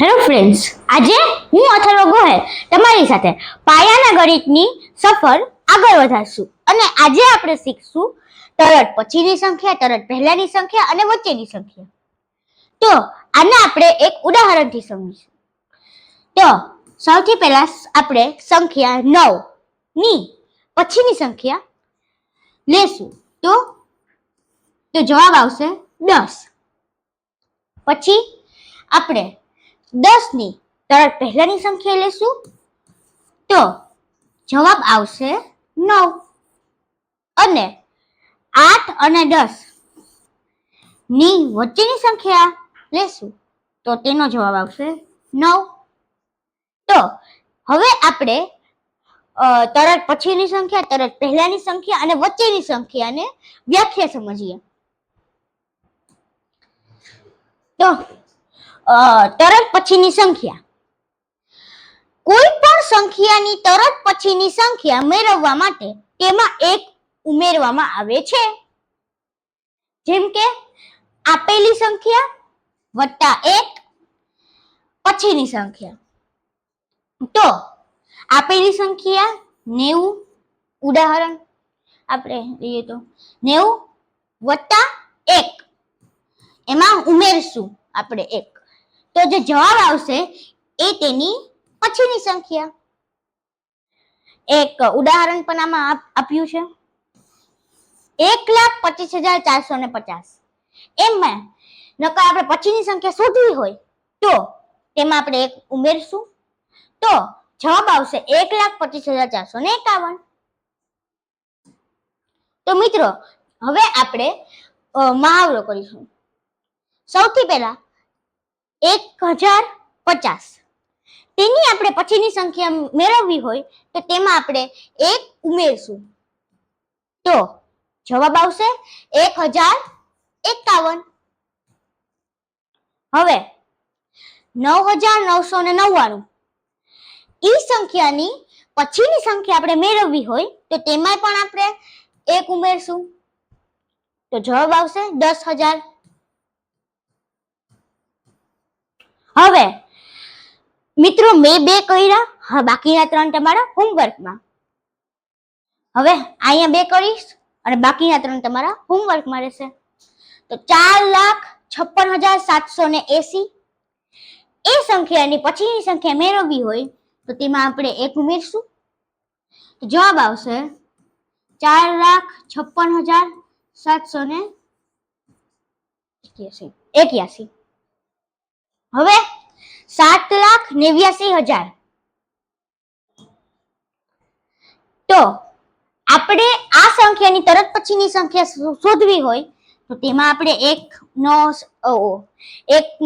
Hello friends, આજે હું અથર્વ ગોહેલ તમારી સાથે પાયાના ગણિતની સફર આગળ વધારશું અને આજે આપણે શીખશું તરત પછીની સંખ્યા, તરત પહેલાની સંખ્યા અને વચ્ચેની સંખ્યા. તો આને આપણે એક ઉદાહરણથી સમજીશું. તો સૌથી પહેલા આપણે સંખ્યા 9 ની પછીની સંખ્યા લેશું. તો જવાબ આવશે 10. પછી આપણે 10 ની તરત પહેલાની સંખ્યા લેશું તો જવાબ આવશે 9 અને 8 અને 10 ની વચ્ચેની સંખ્યા લેશું તો તેનો જવાબ આવશે 9. તો હવે આપણે તરત પછીની સંખ્યા, તરત પહેલાની સંખ્યા અને વચ્ચેની સંખ્યાને વ્યાખ્યા સમજીએ. તો તરત પછીની સંખ્યા, કોઈ પણ સંખ્યાની તરત પછીની સંખ્યા મેળવવા માટે તેમાં 1 ઉમેરવામાં આવે છે. જેમ કે આપેલી સંખ્યા વત્તા 1 પછીની સંખ્યા. તો આપેલી સંખ્યા 90, ઉદાહરણ આપણે લઈએ તો 90 વત્તા 1, એમાં ઉમેરશું આપણે 1, તો જે જવાબ આવશે એ તેની પછીની સંખ્યા. એક ઉદાહરણ પણ આમાં આપ્યું છે, 1,25,450. એમાં નકર આપણે પછીની સંખ્યા શોધવી હોય તો તેમાં આપણે 1 ઉમેરશું તો જવાબ આવશે 1,25,451. તો મિત્રો, હવે આપણે મહાવરો કરીશું. સૌથી પહેલા 1050, તેની આપણે પછીની સંખ્યા મેળવવી હોય તો તેમાં આપણે 1 ઉમેરશું તો જવાબ આવશે 1051. હવે 9999 ઈ સંખ્યાની પછીની સંખ્યા આપણે મેળવવી હોય તો તેમાં પણ આપણે 1 ઉમેરશું તો જવાબ આવશે 10,000. હવે મિત્રો, મેં 2 કર્યા, હા બાકીના 3 તમારા હોમવર્કમાં. હવે અહીંયા 2 કરીશ અને બાકીના 3 તમારા હોમવર્કમાં રહેશે. તો 4,56,780 એ સંખ્યાની પછીની સંખ્યા મેળવવી હોય તો તેમાં આપણે 1 ઉમેરશું તો જવાબ આવશે 4,56,781. હવે 7,89,000, તો આપણે આ સંખ્યાની તરત પછીની સંખ્યા શોધવી હોય તો તેમાં આપણે 1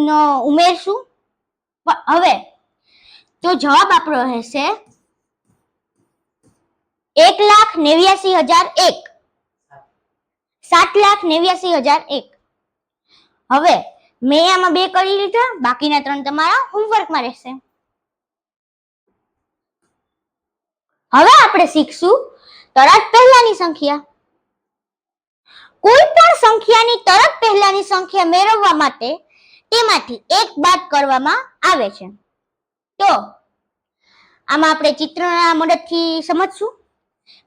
નો ઉમેરશું. હવે તો જવાબ આપણો રહેશે 1,89,001, 7,89,001. હવે મેં આમાં 2 કરી લીધા, બાકીના 3 તમારા હોમવર્કમાં રહેશે. હવે આપણે શીખશું તરત પહેલાની સંખ્યા. કોઈ પણ સંખ્યાની તરત પહેલાની સંખ્યા મેળવવા માટે તેમાંથી 1 બાદ કરવામાં આવે છે. તો આમાં આપણે ચિત્રના મદદથી સમજશું.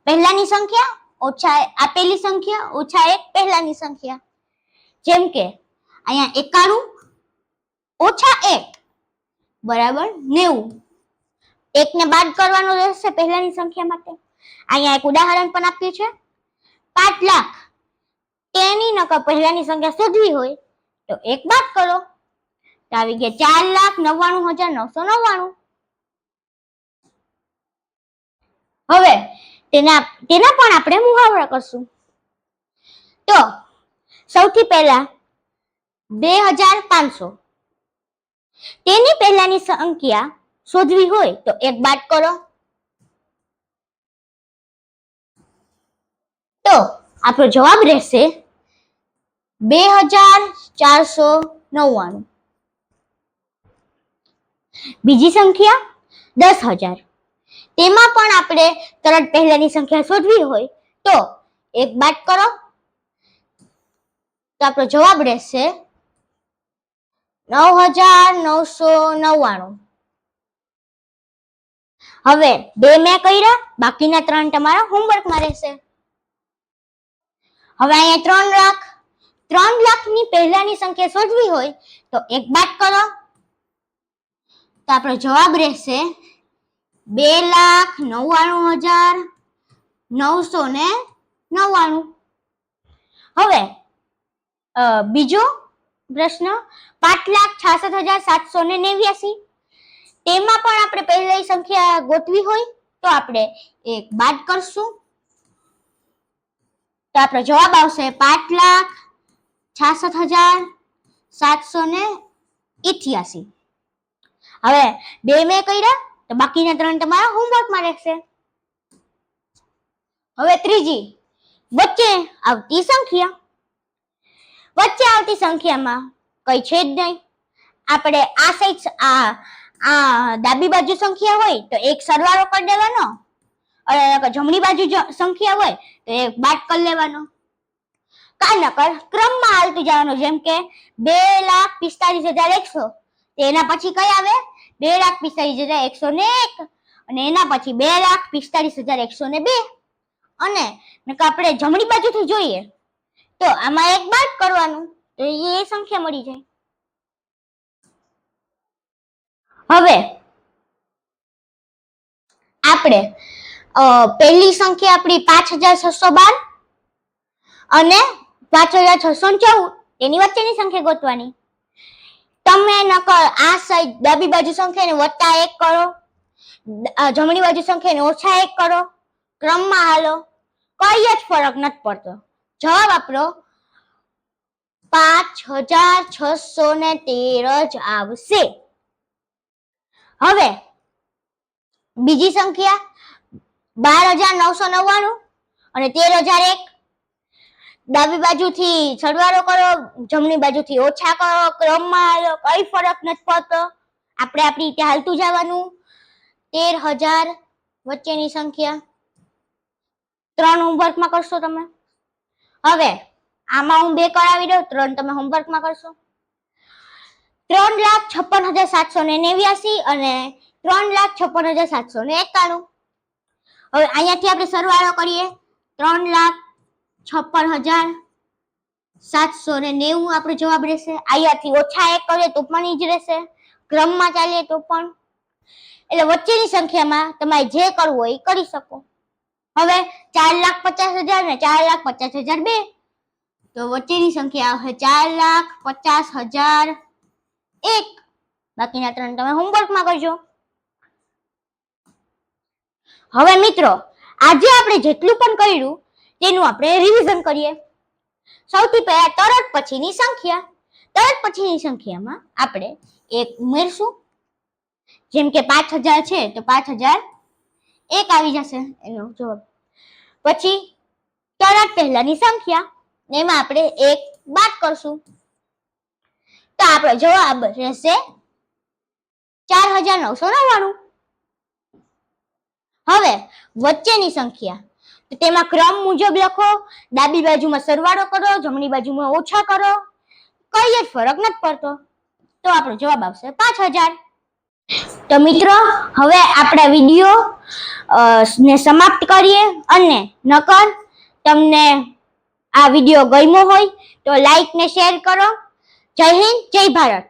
પહેલાની સંખ્યા ઓછા આપેલી સંખ્યા ઓછા 1 પહેલાની સંખ્યા. જેમ કે અહીંયા 91 ઓછા 1 બરાબર 90. 1 ને બાદ કરવાનો રહેશે પહેલાની સંખ્યા માટે. અહીંયા એક ઉદાહરણ પણ આપ્યું છે, 5 લાખ. તેની નકર પહેલાની સંખ્યા શોધવી હોય તો 1 બાદ કરો તો આવી ગયા 4,99,999. હવે તેના પણ આપણે મુહાવરા કરશું. તો સૌથી પહેલા 2,500, તેની પહેલાની સંખ્યા શોધવી હોય તો 1 બાદ કરો તો આપણો જવાબ રહેશે 2,499. બીજી સંખ્યા 10,000, તેમાં પણ આપણે તરત પહેલાની સંખ્યા શોધવી હોય તો 1 બાદ કરો તો આપણો જવાબ રહેશે 9,999. હવે 2 મેં કર્યા, બાકીના 3 તમારા હોમવર્કમાં રહેશે. હવે અહીંયા 3 લાખની પહેલાની સંખ્યા શોધવી હોય તો 1 બાદ કરો તો આપણો જવાબ રહેશે 2,99,999. હવે બીજો પ્રશ્ન 5,66,789. તેમાં પણ આપણે પહેલી સંખ્યા ગોતવી હોય તો આપણે 1 બાદ કરશું તો આપણો જવાબ આવશે 5,66,788. હવે 2 મેં કર્યા તો બાકીના 3 તમારા હોમવર્કમાં રહેશે. હવે ત્રીજી વચ્ચે આવતી સંખ્યામાં કઈ છે જ નહીં. આપણે આ સાઈડ આ ડાબી બાજુ સંખ્યા હોય તો 1 સરવાળો કરી દેવાનો, અને જમણી બાજુ સંખ્યા હોય તો 1 બાદ કરી લેવાનો. નકર ક્રમમાં હાલતું જવાનું. જેમ કે 2,45,100 એના પછી કઈ આવે 2,45,101 અને એના પછી 2,45,102. અને આપણે જમણી બાજુથી જોઈએ તો આમાં 1 બાદ કરવાનું તો એ સંખ્યા મળી જાય. હવે આપણે પહેલી સંખ્યા આપણી 5,612 અને 5,614 એની વચ્ચેની સંખ્યા ગોતવાની. તમે નકર આ સાઈડ ડાબી બાજુ સંખ્યાને +1 કરો, જમણી બાજુ સંખ્યાને -1 કરો, ક્રમમાં હાલો, કઈ જ ફરક નથી પડતો. જવાબ આપણો 5,613 જ આવશે. હવે બીજી સંખ્યા 12,999 અને 13,001. ડાબી બાજુથી સરવાળો કરો, જમણી બાજુથી ઓછા કરો, ક્રમમાં હાલો, કઈ ફરક નથી પડતો. આપણે આપણી રીતે હાલતું જવાનું. 13,000 વચ્ચેની સંખ્યા 3 હોમવર્કમાં કરશો તમે. હવે આમાં હું 2 કરાવી દઉં, 3 તમે હોમવર્કમાં કરશો. 3,56,789 અને 3,56,791. હવે અહીંયાથી આપણે સરવાળો કરીએ. 3,56,790 આપણો જવાબ રહેશે. અહીંયાથી -1 કરીએ તો પણ ઈ જ રહેશે, ક્રમમાં ચાલીએ તો પણ. એટલે વચ્ચેની સંખ્યામાં તમારે જે કરવું હોય એ કરી શકો. હવે 4,50,000 ને 4,50,002 તો વચ્ચેની સંખ્યા આવશે 4,50,001. બાકીના 3 તમે હોમવર્કમાં કરજો. હવે મિત્રો આજે આપણે જેટલું પણ કર્યું તેનું આપણે રિવિઝન કરીએ. સૌથી પહેલા તરત પછીની સંખ્યામાં આપણે 1 ઉમેરશું. જેમ કે 5,000 છે તો 5,001 આવી જશે એનો જવાબ. પછી તરત પહેલાની સંખ્યા એમાં આપણે 1 બાદ કરશું તો આપણો જવાબ રહેશે 4,999. હવે વચ્ચેની સંખ્યા તો તેમાં ક્રમ મુજબ લખો. ડાબી બાજુમાં સરવાળો કરો, જમણી બાજુમાં ઓછા કરો, કઈ જ ફરક નથી પડતો તો આપણો જવાબ આવશે 5,000. તો મિત્રો હવે આપણા વિડીયો ને સમાપ્ત કરીએ. અને નકર તમને આ વિડીયો ગમ્યો હોય તો લાઈક ને શેર કરો. જય હિન્દ, જય ભારત.